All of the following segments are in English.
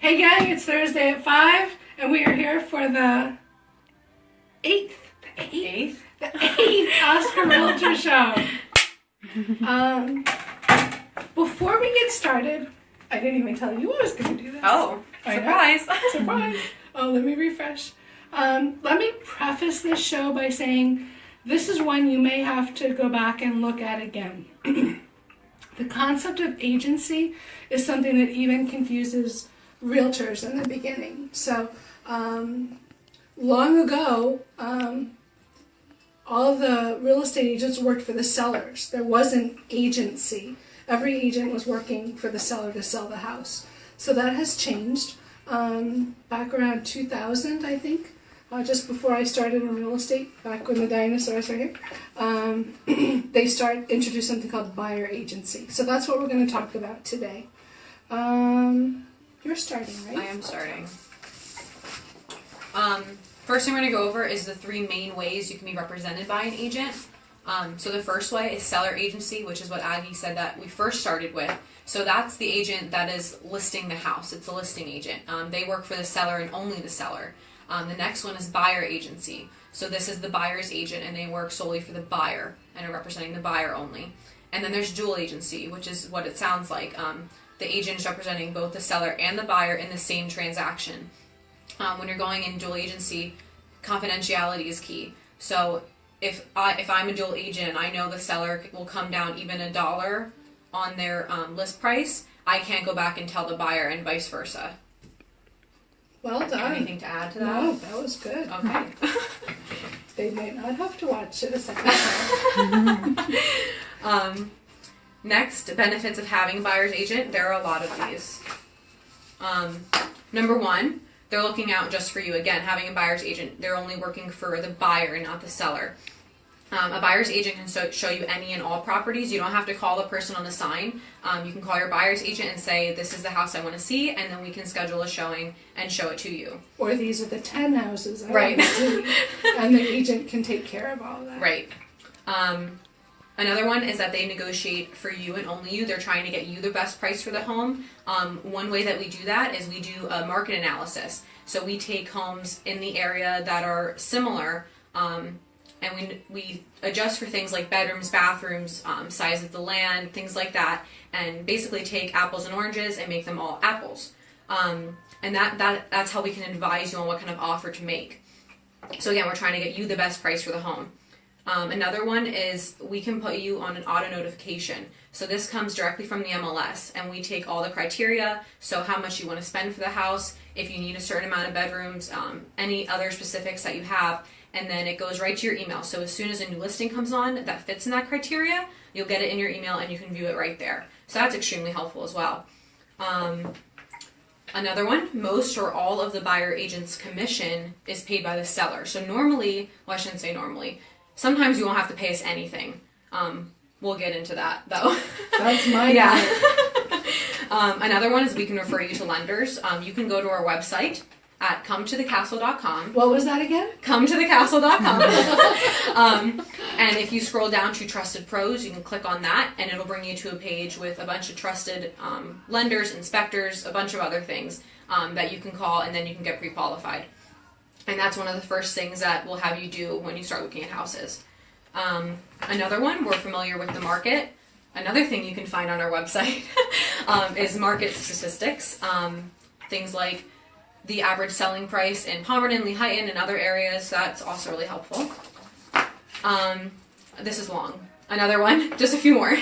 Hey gang, it's Thursday at 5, and we are here for the eighth Oscar Realtor Show. Before we get started, I didn't even tell you I was going to do this. Oh, surprise. Surprise. Oh, let me refresh. Let me preface this show by saying this is one you may have to go back and look at again. The concept of agency is something that even confuses realtors in the beginning. So, long ago, all the real estate agents worked for the sellers. There wasn't agency. Every agent was working for the seller to sell the house. So that has changed. Back around 2000, I think, just before I started in real estate, back when the dinosaurs were here, they introduced something called buyer agency. So that's what we're going to talk about today. You're starting, right? I am starting. First thing we're going to go over is the three main ways you can be represented by an agent. So the first way is seller agency, which is what Aggie said that we first started with. So that's the agent that is listing the house. It's a listing agent. They work for the seller and only the seller. The next one is buyer agency. So this is the buyer's agent, and they work solely for the buyer and are representing the buyer only. And then there's dual agency, which is what it sounds like. The agent is representing both the seller and the buyer in the same transaction. When you're going in dual agency, confidentiality is key. So if I'm a dual agent and I know the seller will come down even $1 on their list price, I can't go back and tell the buyer, and vice versa. Well done. Anything to add to that? No, that was good. Okay. They might not have to watch it a second time. Next, benefits of having a buyer's agent. There are a lot of these. Number one, they're looking out just for you. Again, having a buyer's agent, they're only working for the buyer and not the seller. A buyer's agent can show you any and all properties. You don't have to call the person on the sign. You can call your buyer's agent and say, this is the house I want to see, and then we can schedule a showing and show it to you. Or these are the 10 houses I right. want to see, and the agent can take care of all that. Right. Another one is that they negotiate for you and only you. They're trying to get you the best price for the home. One way that we do that is we do a market analysis. So we take homes in the area that are similar, and we adjust for things like bedrooms, bathrooms, size of the land, things like that, and basically take apples and oranges and make them all apples. And that's how we can advise you on what kind of offer to make. So again, we're trying to get you the best price for the home. Another one is we can put you on an auto notification. So this comes directly from the MLS, and we take all the criteria, so how much you want to spend for the house, if you need a certain amount of bedrooms, any other specifics that you have, and then it goes right to your email. So as soon as a new listing comes on that fits in that criteria, you'll get it in your email and you can view it right there. So that's extremely helpful as well. Another one, most or all of the buyer agent's commission is paid by the seller. So normally, well, I shouldn't say normally, sometimes you won't have to pay us anything. We'll get into that, though. That's my Another one is we can refer you to lenders. You can go to our website at cometothecastle.com. What was that again? Cometothecastle.com. And if you scroll down to Trusted Pros, you can click on that, and it'll bring you to a page with a bunch of trusted lenders, inspectors, a bunch of other things that you can call, and then you can get pre-qualified. And that's one of the first things that we'll have you do when you start looking at houses. Another one, we're familiar with the market. Another thing you can find on our website is market statistics. Things like the average selling price in Palmerton, Lehighton, and other areas. That's also really helpful. This is long. Another one, just a few more.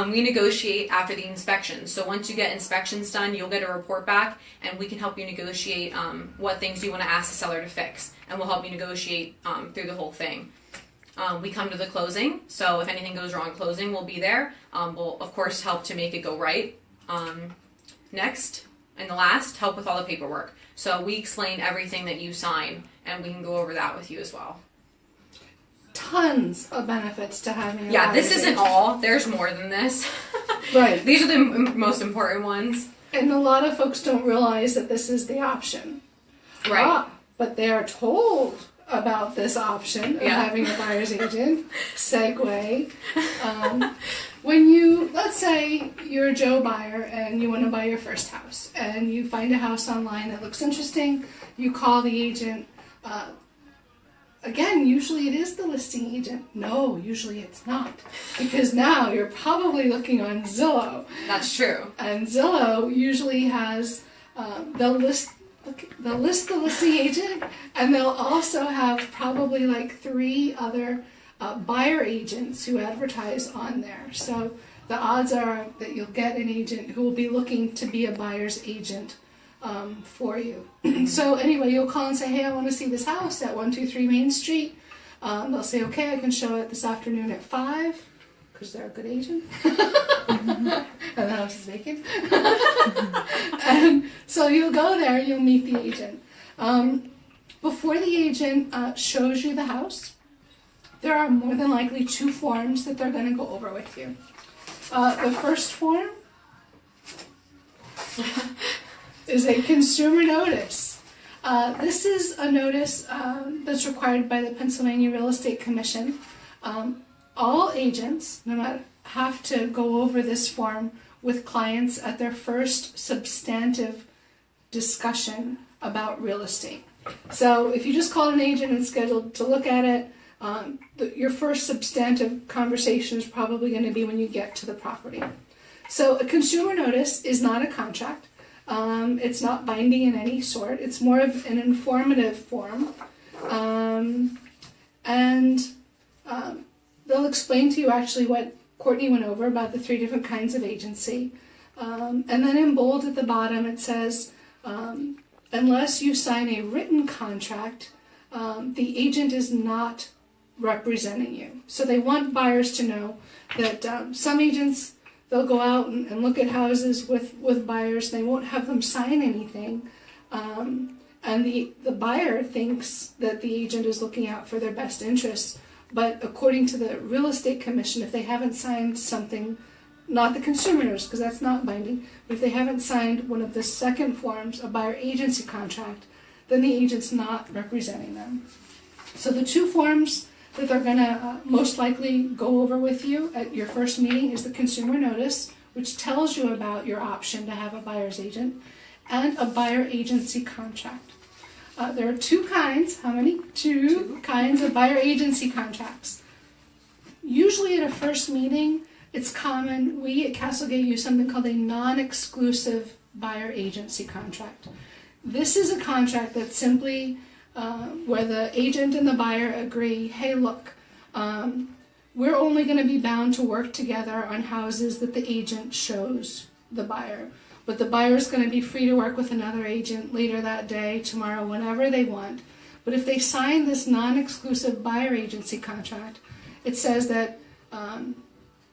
We negotiate after the inspection. So once you get inspections done, you'll get a report back, and we can help you negotiate what things you want to ask the seller to fix, and we'll help you negotiate through the whole thing. We come to the closing, so if anything goes wrong in closing, we'll be there. We'll, of course, help to make it go right. Next, and the last, help with all the paperwork. So we explain everything that you sign, and we can go over that with you as well. Tons of benefits to having a Yeah, buyer's this isn't agent. all. There's more than this. Right. These are the most important ones. And a lot of folks don't realize that this is the option. Right. But they are told about this option of Yeah. having a buyer's agent. Segue. When you, let's say you're a Joe buyer and you want to buy your first house, and you find a house online that looks interesting, you call the agent. Again, usually it is the listing agent. No, usually it's not. Because now you're probably looking on Zillow. That's true. And Zillow usually has, they'll list the listing agent, and they'll also have probably like 3 other buyer agents who advertise on there. So the odds are that you'll get an agent who will be looking to be a buyer's agent for you. So anyway, you'll call and say, hey, I want to see this house at 123 Main Street. They'll say, okay, I can show it this afternoon at 5, because they're a good agent. And the house is vacant. And so you'll go there, you'll meet the agent. Before the agent shows you the house, there are more than likely 2 forms that they're going to go over with you. The first form is a consumer notice. This is a notice that's required by the Pennsylvania Real Estate Commission. All agents, no matter, have to go over this form with clients at their first substantive discussion about real estate. So if you just call an agent and scheduled to look at it, your first substantive conversation is probably going to be when you get to the property. So a consumer notice is not a contract. It's not binding in any sort. It's more of an informative form. They'll explain to you actually what Courtney went over about the 3 different kinds of agency. And then in bold at the bottom it says, unless you sign a written contract, the agent is not representing you. So they want buyers to know that some agents, they'll go out and look at houses with buyers. They won't have them sign anything. And the buyer thinks that the agent is looking out for their best interests. But according to the Real Estate Commission, if they haven't signed something, not the consumer notice, because that's not binding, but if they haven't signed one of the second forms, a buyer agency contract, then the agent's not representing them. So the 2 forms that they're going to most likely go over with you at your first meeting is the consumer notice, which tells you about your option to have a buyer's agent, and a buyer agency contract. There are 2 kinds. How many? 2 kinds of buyer agency contracts. Usually at a first meeting, it's common, we at Castlegate use something called a non-exclusive buyer agency contract. This is a contract that's simply where the agent and the buyer agree, hey, look, we're only going to be bound to work together on houses that the agent shows the buyer. But the buyer's going to be free to work with another agent later that day, tomorrow, whenever they want. But if they sign this non-exclusive buyer agency contract, it says that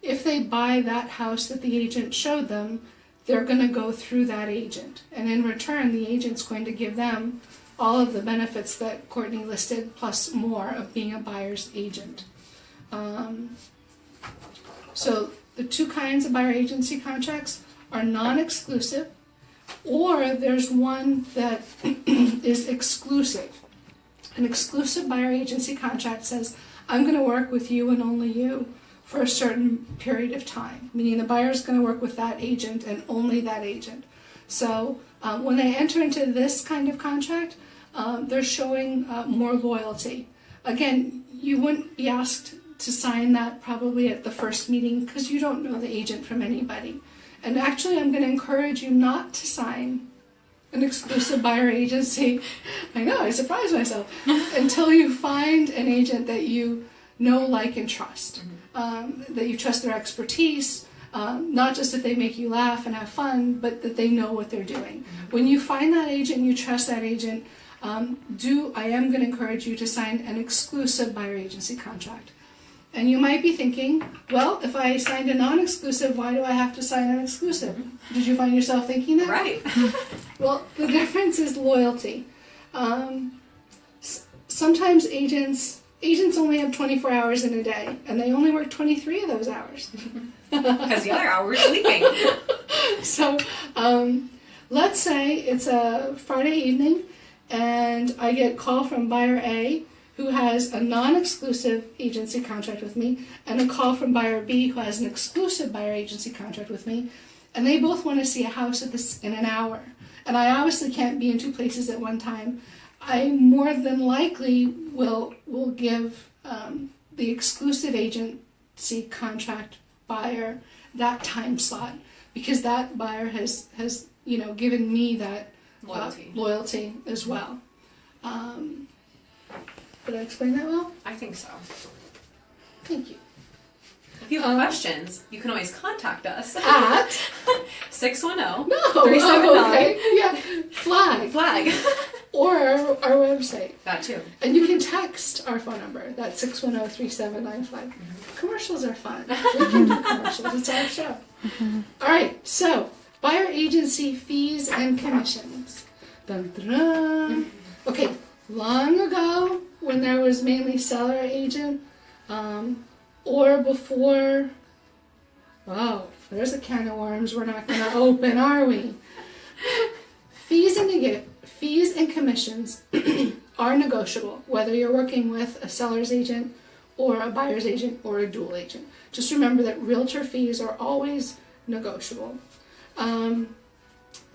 if they buy that house that the agent showed them, they're going to go through that agent. And in return, the agent's going to give them all of the benefits that Courtney listed, plus more of being a buyer's agent. So the 2 kinds of buyer agency contracts are non-exclusive, or there's one that is exclusive. An exclusive buyer agency contract says, I'm going to work with you and only you for a certain period of time, meaning the buyer is going to work with that agent and only that agent. So when they enter into this kind of contract, they're showing more loyalty. Again, you wouldn't be asked to sign that probably at the first meeting because you don't know the agent from anybody. And actually, I'm going to encourage you not to sign an exclusive buyer agency. I know, I surprised myself. Until you find an agent that you know, like, and trust. That you trust their expertise, not just that they make you laugh and have fun, but that they know what they're doing. When you find that agent and you trust that agent, I am going to encourage you to sign an exclusive buyer agency contract. And you might be thinking, well, if I signed a non-exclusive, why do I have to sign an exclusive? Did you find yourself thinking that? Right. Well, the difference is loyalty. Sometimes agents only have 24 hours in a day, and they only work 23 of those hours. Because the other hour is sleeping. So let's say it's a Friday evening, and I get a call from buyer A who has a non-exclusive agency contract with me, and a call from buyer B who has an exclusive buyer agency contract with me, and they both want to see a house in an hour. And I obviously can't be in two places at one time. I more than likely will give the exclusive agency contract buyer that time slot, because that buyer has given me that loyalty as well. Did I explain that well? I think so. Thank you. If you have questions, you can always contact us at 610 No, 379 okay. Yeah, flag. Or our website. That too. And you can text our phone number. That's 610-3795. Commercials are fun. We can do commercials. It's our show. All right. So, buyer agency fees and commissions. Dun, dun, dun. Okay. Long ago, when there was mainly seller agent, or before, there's a can of worms we're not going to open, are we? Fees and commissions are negotiable, whether you're working with a seller's agent or a buyer's agent or a dual agent. Just remember that realtor fees are always negotiable. The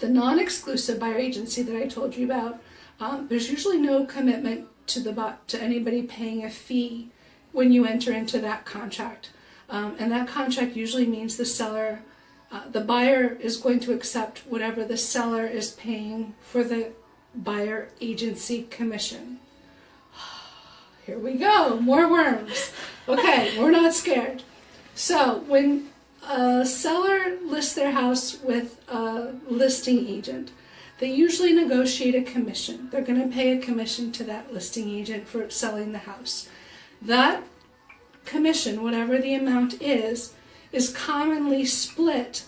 non-exclusive buyer agency that I told you about, there's usually no commitment to anybody paying a fee when you enter into that contract. And that contract usually means the buyer is going to accept whatever the seller is paying for the buyer agency commission. Here we go, more worms. Okay, we're not scared. So when a seller lists their house with a listing agent, they usually negotiate a commission. They're going to pay a commission to that listing agent for selling the house. That commission, whatever the amount is commonly split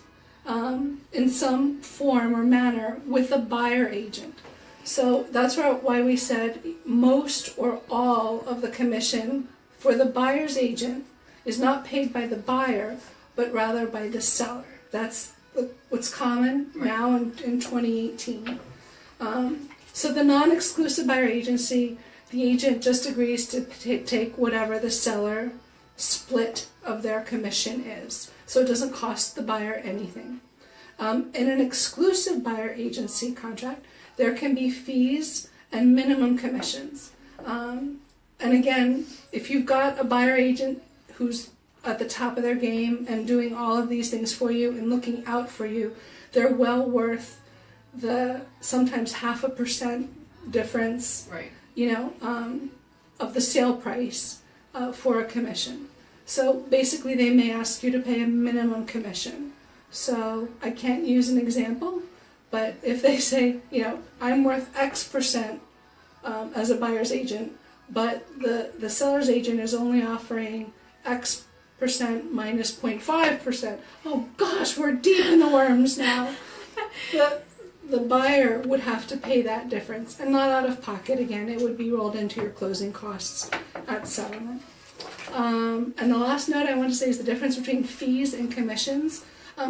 in some form or manner with a buyer agent. So that's why we said most or all of the commission for the buyer's agent is not paid by the buyer, but rather by the seller. That's what's common now in 2018. So the non-exclusive buyer agency, the agent just agrees to take whatever the seller split of their commission is. So it doesn't cost the buyer anything. In an exclusive buyer agency contract, there can be fees and minimum commissions. And again, if you've got a buyer agent who's at the top of their game and doing all of these things for you and looking out for you, they're well worth the sometimes 0.5% difference, of the sale price for a commission. So basically they may ask you to pay a minimum commission. So I can't use an example, but if they say, I'm worth X% as a buyer's agent, but the seller's agent is only offering X% minus 0.5%. Oh gosh, we're deep in the worms now. The buyer would have to pay that difference, and not out of pocket. Again, it would be rolled into your closing costs at settlement. And the last note I want to say is the difference between fees and commissions.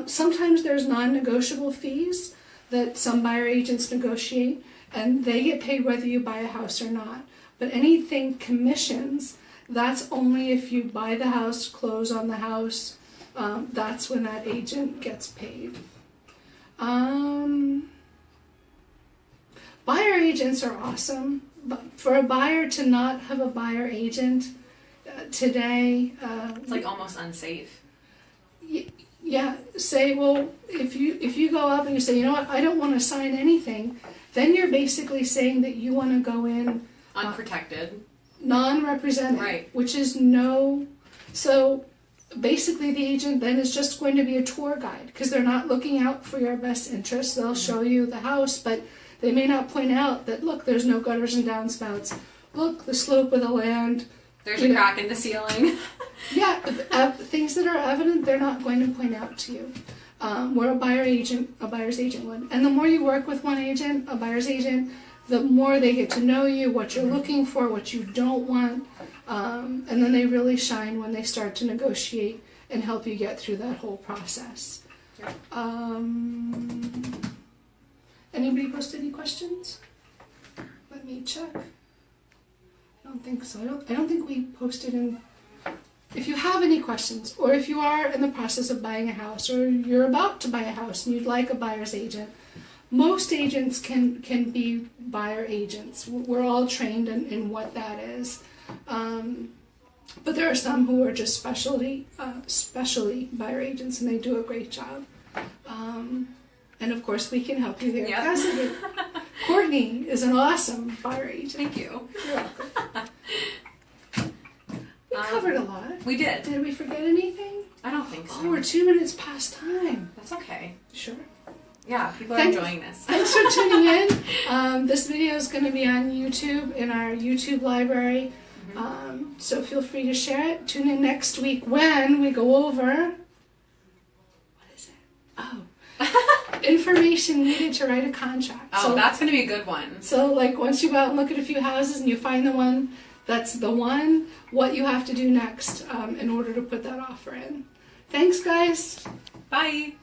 Sometimes there's non-negotiable fees that some buyer agents negotiate, and they get paid whether you buy a house or not. But anything commissions, that's only if you buy the house, close on the house, that's when that agent gets paid. Buyer agents are awesome, but for a buyer to not have a buyer agent today... it's like almost unsafe. Yeah, say, well, if you go up and you say, I don't want to sign anything, then you're basically saying that you want to go in... unprotected. Non-represented, right. Which is no... So basically the agent then is just going to be a tour guide, because they're not looking out for your best interests. They'll show you the house, but they may not point out that, look, there's no gutters and downspouts. Look, the slope of the land. There's a crack in the ceiling. Yeah, things that are evident, they're not going to point out to you. Where a buyer's agent would. And the more you work with one agent, a buyer's agent, the more they get to know you, what you're looking for, what you don't want. And then they really shine when they start to negotiate and help you get through that whole process. Anybody post any questions? Let me check. don't think so. I don't think we posted in. If you have any questions, or if you are in the process of buying a house, or you're about to buy a house and you'd like a buyer's agent, most agents can be buyer agents. We're all trained in what that is. But there are some who are just specially buyer agents, and they do a great job. And of course, we can help you there. Yep. Courtney is an awesome buyer agent. Thank you. You're welcome. We covered a lot. We did. Did we forget anything? I don't think so. Oh, we're 2 minutes past time. That's okay. Sure. Yeah, people are enjoying this. Thanks for tuning in. This video is going to be on YouTube, in our YouTube library. So feel free to share it. Tune in next week when we go over... What is it? Oh. Information needed to write a contract. Oh, so, that's going to be a good one. So, like, once you go out and look at a few houses and you find the one that's the one, what you have to do next in order to put that offer in. Thanks, guys. Bye.